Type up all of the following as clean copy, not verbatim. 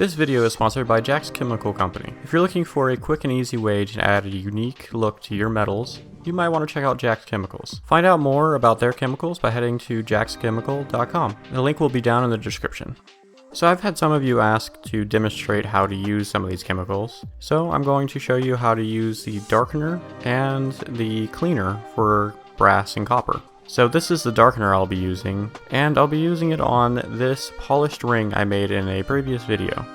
This video is sponsored by JAX Chemical Company. If you're looking for a quick and easy way to add a unique look to your metals, you might want to check out JAX Chemicals. Find out more about their chemicals by heading to jaxchemical.com. The link will be down in the description. So I've had some of you ask to demonstrate how to use some of these chemicals, so I'm going to show you how to use the darkener and the cleaner for brass and copper. So this is the darkener I'll be using, and I'll be using it on this polished ring I made in a previous video.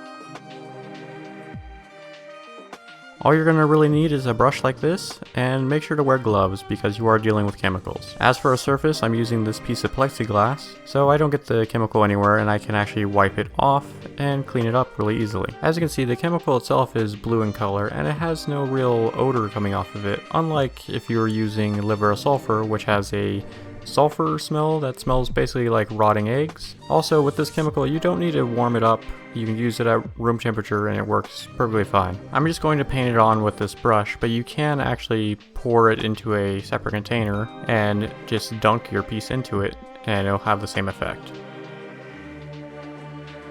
All you're going to really need is a brush like this, and make sure to wear gloves because you are dealing with chemicals. As for a surface, I'm using this piece of plexiglass, so I don't get the chemical anywhere and I can actually wipe it off and clean it up really easily. As you can see, the chemical itself is blue in color and it has no real odor coming off of it, unlike if you were using liver or sulfur, which has a sulfur smell that smells basically like rotting eggs. Also, with this chemical, you don't need to warm it up. You can use it at room temperature and it works perfectly fine. I'm just going to paint it on with this brush, but you can actually pour it into a separate container and just dunk your piece into it and it'll have the same effect.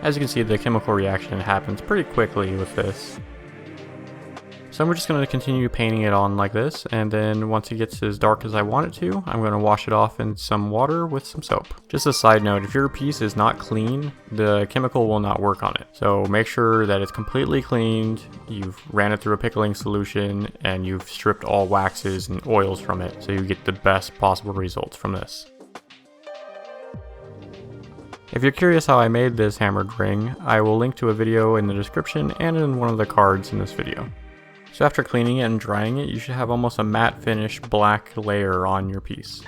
As you can see, the chemical reaction happens pretty quickly with this. So I'm just going to continue painting it on like this, and then once it gets as dark as I want it to, I'm going to wash it off in some water with some soap. Just a side note, if your piece is not clean, the chemical will not work on it. So make sure that it's completely cleaned, you've ran it through a pickling solution, and you've stripped all waxes and oils from it so you get the best possible results from this. If you're curious how I made this hammered ring, I will link to a video in the description and in one of the cards in this video. So after cleaning it and drying it, you should have almost a matte finish black layer on your piece.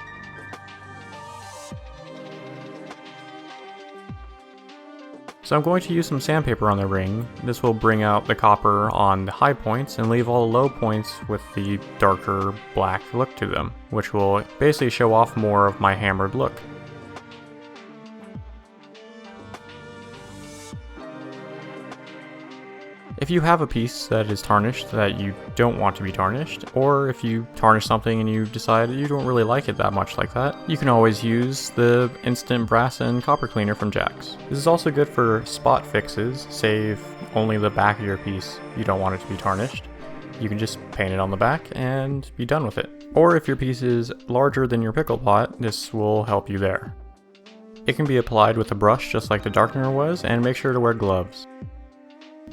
So I'm going to use some sandpaper on the ring. This will bring out the copper on the high points and leave all the low points with the darker black look to them, which will basically show off more of my hammered look. If you have a piece that is tarnished that you don't want to be tarnished, or if you tarnish something and you decide you don't really like it that much like that, you can always use the instant brass and copper cleaner from JAX. This is also good for spot fixes, save only the back of your piece you don't want it to be tarnished. You can just paint it on the back and be done with it. Or if your piece is larger than your pickle pot, this will help you there. It can be applied with a brush just like the darkener was, and make sure to wear gloves.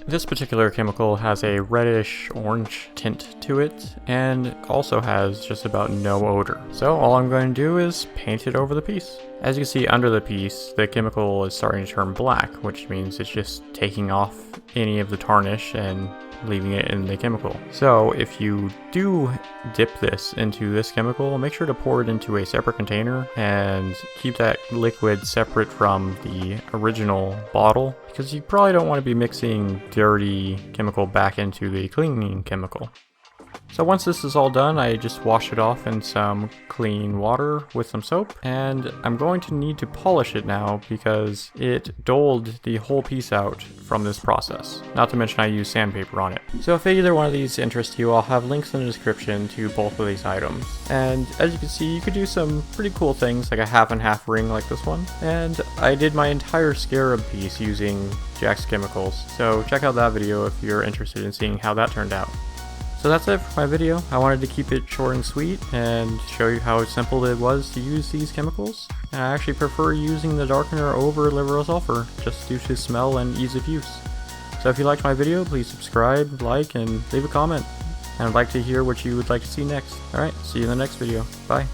This particular chemical has a reddish orange tint to it and also has just about no odor. So all I'm going to do is paint it over the piece. As you can see under the piece, the chemical is starting to turn black, which means it's just taking off any of the tarnish and leaving it in the chemical. So if you do dip this into this chemical, make sure to pour it into a separate container and keep that liquid separate from the original bottle, because you probably don't want to be mixing dirty chemical back into the cleaning chemical. So once this is all done, I just wash it off in some clean water with some soap, and I'm going to need to polish it now because it dulled the whole piece out from this process. Not to mention I use sandpaper on it. So if either one of these interests you, I'll have links in the description to both of these items. And as you can see, you could do some pretty cool things like a half and half ring like this one. And I did my entire scarab piece using JAX Chemicals, so check out that video if you're interested in seeing how that turned out. So that's it for my video. I wanted to keep it short and sweet and show you how simple it was to use these chemicals. And I actually prefer using the darkener over liver or sulfur just due to smell and ease of use. So if you liked my video, please subscribe, like, and leave a comment. And I'd like to hear what you would like to see next. Alright, see you in the next video. Bye.